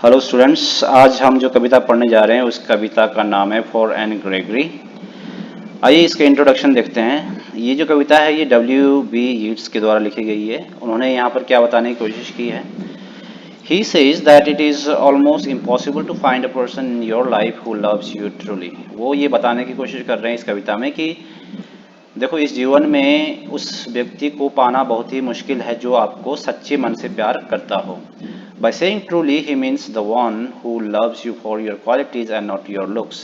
Hello students, आज हम जो कविता पढ़ने जा रहे हैं उस कविता का नाम है फॉर एन ग्रेगरी। आइए इसके इंट्रोडक्शन देखते हैं। ये जो कविता है ये W.B. यीट्स के द्वारा लिखी गई है। उन्होंने यहाँ पर क्या बताने की कोशिश की है। He says that it is almost impossible to find a person in your life who loves you truly। वो ये बताने की कोशिश कर रहे हैं इस कविता में कि देखो, इस जीवन में उस व्यक्ति को पाना बहुत ही मुश्किल है जो आपको सच्चे मन से प्यार करता हो। By saying truly, he means the one who loves you for your qualities and not your looks।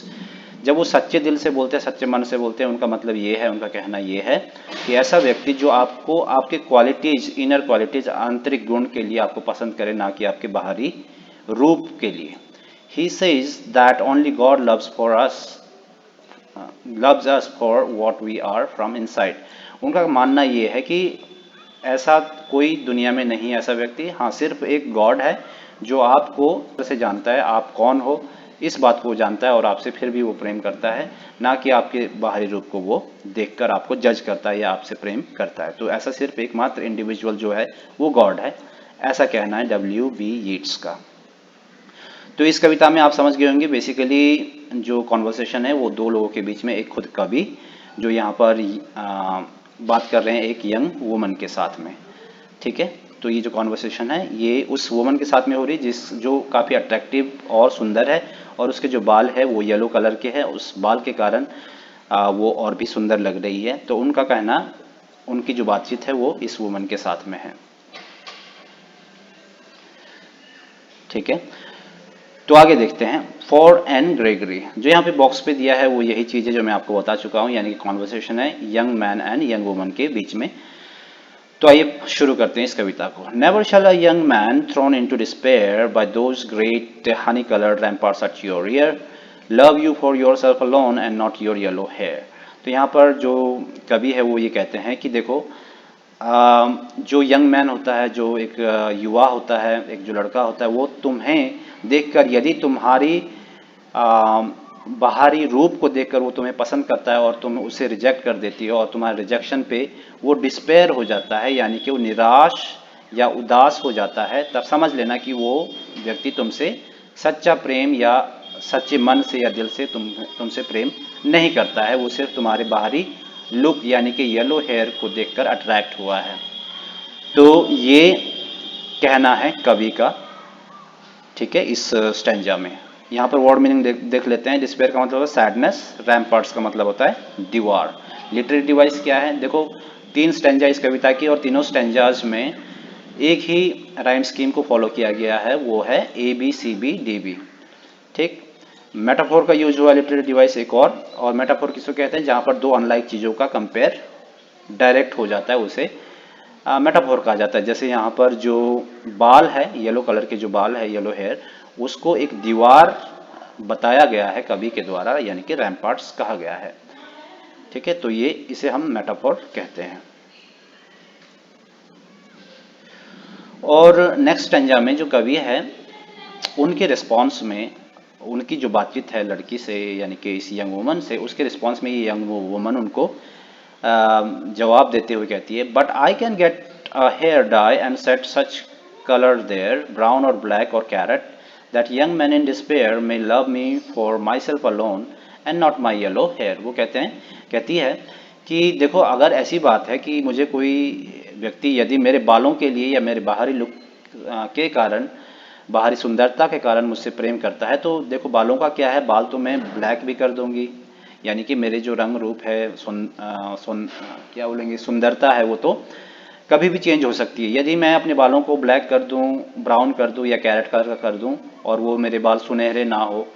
जब वो सच्चे दिल से बोलते हैं, सच्चे मन से बोलते हैं, उनका मतलब ये है, उनका कहना ये है कि ऐसा व्यक्ति जो आपको आपके क्वालिटीज, इनर क्वालिटीज, आंतरिक गुण के लिए आपको पसंद करे, ना कि आपके बाहरी रूप के लिए। He says that only God loves us for what we are from inside। उनका मानना ये है कि ऐसा कोई दुनिया में नहीं है ऐसा व्यक्ति, हाँ सिर्फ एक गॉड है जो आपको से जानता है, आप कौन हो इस बात को जानता है और आपसे फिर भी वो प्रेम करता है, ना कि आपके बाहरी रूप को वो देखकर आपको जज करता है या आपसे प्रेम करता है। तो ऐसा सिर्फ एकमात्र इंडिविजुअल जो है वो गॉड है, ऐसा कहना है W.B. यीट्स का। तो इस कविता में आप समझ गए होंगे बेसिकली जो कॉन्वर्सेशन है वो दो लोगों के बीच में, एक खुद कवि जो यहाँ पर बात कर रहे हैं एक यंग वुमन के साथ में। ठीक है, तो ये जो कॉन्वर्सेशन है ये उस वुमन के साथ में हो रही है जिस जो काफ़ी अट्रैक्टिव और सुंदर है, और उसके जो बाल है वो येलो कलर के हैं, उस बाल के कारण वो और भी सुंदर लग रही है। तो उनका कहना, उनकी जो बातचीत है वो इस वुमन के साथ में है। ठीक है, तो आगे देखते हैं। फॉर एन ग्रेगरी, जो यहाँ पे बॉक्स पे दिया है वो यही चीज़ है जो मैं आपको बता चुका हूँ, यानी कि कॉन्वर्सेशन है young man and young woman के बीच में। तो आइए शुरू करते हैं इस कविता को। Never shall a young man thrown into despair by those great honey coloured ramparts at your ear love you for yourself alone and not your yellow hair. तो यहाँ पर जो कवि है वो ये कहते हैं कि देखो, जो यंग मैन होता है, जो एक युवा होता है, एक जो लड़का होता है, वो तुम्हें देखकर यदि तुम्हारी आ, बाहरी रूप को देखकर वो तुम्हें पसंद करता है और तुम उसे रिजेक्ट कर देती हो और तुम्हारे रिजेक्शन पे वो डिस्पेयर हो जाता है, यानी कि वो निराश या उदास हो जाता है, तब समझ लेना कि वो व्यक्ति तुमसे सच्चा प्रेम या सच्चे मन से या दिल से तुमसे प्रेम नहीं करता है, वो सिर्फ तुम्हारे बाहरी लुक यानी कि येलो हेयर को देखकर अट्रैक्ट हुआ है। तो ये कहना है कवि का। ठीक है, इस स्टेंजा में यहाँ पर वर्ड मीनिंग देख लेते हैं। डिस्पेयर का मतलब है सैडनेस, रैम्पार्ट्स का मतलब होता है दीवार। लिटरेरी डिवाइस क्या है, देखो तीन स्टेंजा इस कविता की और तीनों स्टेंजाज में एक ही राइम स्कीम को फॉलो किया गया है, वो है ABCBDB। ठीक, मेटाफोर का यूज हुआ लिटरेरी डिवाइस एक और मेटाफोर किसको कहते हैं, जहाँ पर दो अनलाइक चीज़ों का कंपेयर डायरेक्ट हो जाता है, उसे मेटाफोर कहा जाता है। जैसे यहाँ पर जो बाल है, येलो कलर के जो बाल है, येलो हेयर, उसको एक दीवार बताया गया है कवि के द्वारा, यानी कि रैम्पार्ट्स कहा गया है। ठीक है, तो ये इसे हम मेटाफोर कहते हैं। और नेक्स्ट स्टेंजा में जो कवि है उनके रिस्पॉन्स में, उनकी जो बातचीत है लड़की से यानी कि इस यंग वुमन से, उसके रिस्पॉन्स में ये यंग वुमन उनको जवाब देते हुए कहती है, but I can get a hair dye and set such colour there brown और ब्लैक और carrot that young man in despair may love me for myself alone and not my yellow hair. वो कहती है कि देखो, अगर ऐसी बात है कि मुझे कोई व्यक्ति यदि मेरे बालों के लिए या मेरे बाहरी लुक के कारण, बाहरी सुंदरता के कारण मुझसे प्रेम करता है, तो देखो बालों का क्या है, बाल तो मैं ब्लैक भी कर दूंगी, यानी कि मेरे जो रंग रूप है क्या बोलेंगे, सुंदरता है, वो तो कभी भी चेंज हो सकती है। यदि मैं अपने बालों को ब्लैक कर दूं, ब्राउन कर दूं या कैरेट कलर का कर दूं और वो मेरे बाल सुनहरे ना हो,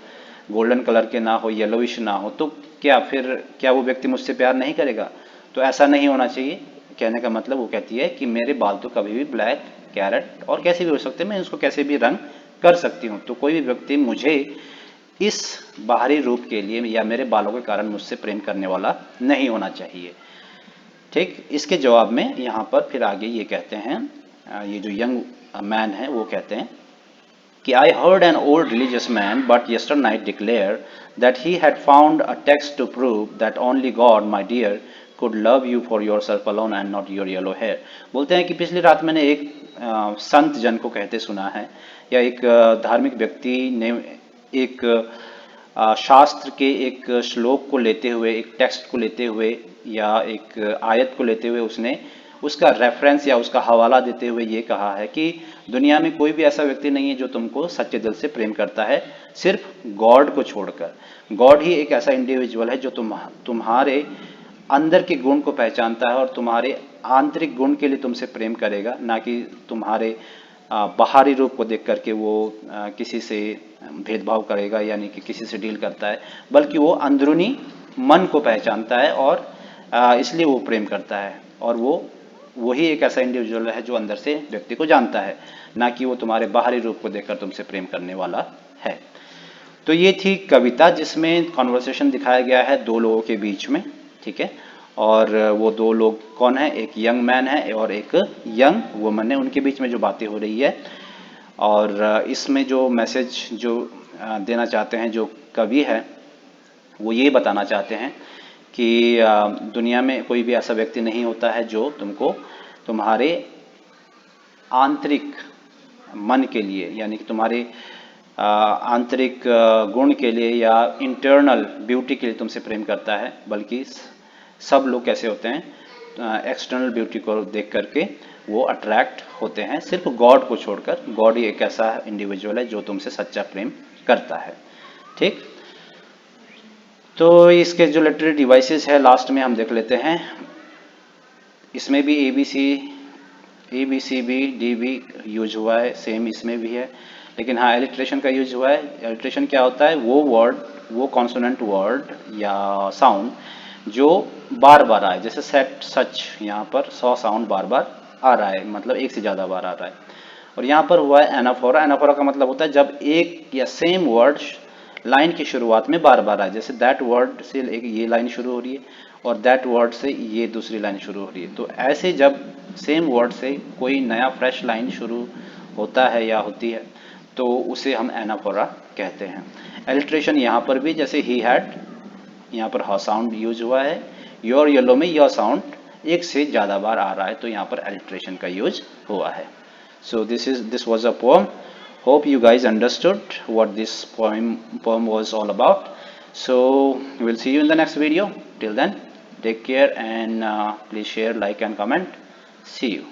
गोल्डन कलर के ना हो, येलोइश ना हो, तो क्या वो व्यक्ति मुझसे प्यार नहीं करेगा? तो ऐसा नहीं होना चाहिए। कहने का मतलब वो कहती है कि मेरे बाल तो कभी भी ब्लैक, कैरेट और कैसे भी हो सकते हैं, मैं इसको कैसे भी रंग कर सकती हूँ। तो कोई भी व्यक्ति मुझे इस बाहरी रूप के लिए या मेरे बालों के कारण मुझसे प्रेम करने वाला नहीं होना चाहिए। ठीक, इसके जवाब में यहाँ पर फिर आगे ये कहते हैं, ये जो यंग मैन है वो कहते हैं कि I heard an old religious man but yesternight declare that he had found a text to prove that only God, my dear, could love you for yourself alone and not your yellow hair। बोलते हैं कि पिछली रात मैंने एक संत जन को कहते सुना है, या एक धार्मिक व्यक्ति ने एक शास्त्र के एक श्लोक को लेते हुए, एक टेक्स्ट को लेते हुए या एक आयत को लेते हुए उसने उसका रेफरेंस या उसका हवाला देते हुए ये कहा है कि दुनिया में कोई भी ऐसा व्यक्ति नहीं है जो तुमको सच्चे दिल से प्रेम करता है, सिर्फ गॉड को छोड़कर। गॉड ही एक ऐसा इंडिविजुअल है जो तुम्हारे अंदर के गुण को पहचानता है और तुम्हारे आंतरिक गुण के लिए तुमसे प्रेम करेगा, ना कि तुम्हारे बाहरी रूप को देख करके वो किसी से भेदभाव करेगा, यानी कि किसी से डील करता है, बल्कि वो अंदरूनी मन को पहचानता है और इसलिए वो प्रेम करता है। और वही एक ऐसा इंडिविजुअल है जो अंदर से व्यक्ति को जानता है, ना कि वो तुम्हारे बाहरी रूप को देखकर तुमसे प्रेम करने वाला है। तो ये थी कविता जिसमें कॉन्वर्सेशन दिखाया गया है दो लोगों के बीच में, ठीक है। और वो दो लोग कौन है, एक यंग मैन है और एक यंग वुमन है, उनके बीच में जो बातें हो रही है। और इसमें जो मैसेज जो देना चाहते हैं जो कवि है, वो ये बताना चाहते हैं कि दुनिया में कोई भी ऐसा व्यक्ति नहीं होता है जो तुमको तुम्हारे आंतरिक मन के लिए, यानी कि तुम्हारे आंतरिक गुण के लिए या इंटरनल ब्यूटी के लिए तुमसे प्रेम करता है, बल्कि सब लोग कैसे होते हैं, एक्सटर्नल ब्यूटी को देख करके वो अट्रैक्ट होते हैं, सिर्फ गॉड को छोड़कर। गॉड ही एक ऐसा इंडिविजुअल है जो तुमसे सच्चा प्रेम करता है, ठीक। तो इसके जो लिटरेरी डिवाइसेस है लास्ट में हम देख लेते हैं। इसमें भी A B C B D B use हुआ है, सेम इसमें भी है, लेकिन हाँ एलिट्रेशन का यूज हुआ है। एलिट्रेशन क्या होता है, वो वर्ड, वो कॉन्सोनेंट वर्ड या साउंड जो बार बार आए, जैसे सेट सच, यहाँ पर 100 साउंड बार बार आ रहा है, मतलब एक से ज़्यादा बार आ रहा है। और यहाँ पर हुआ है एनाफोरा। एनाफोरा का मतलब होता है जब एक या सेम वर्ड लाइन की शुरुआत में बार बार आए, जैसे दैट वर्ड से एक ये लाइन शुरू हो रही है और दैट वर्ड से ये दूसरी लाइन शुरू हो रही है। तो ऐसे जब सेम वर्ड से कोई नया फ्रेश लाइन शुरू होता है या होती है तो उसे हम एनाफोरा कहते हैं। एलिट्रेशन यहाँ पर भी जैसे ही हैड, यहाँ पर ह साउंड यूज हुआ है, योर येलो में यह साउंड एक से ज़्यादा बार आ रहा है, तो यहाँ पर एलिट्रेशन का यूज हुआ है। So this was a poem. Hope you guys understood what this poem was all about. So we'll see you in the next video. Till then, take care and please share, like and comment. See you.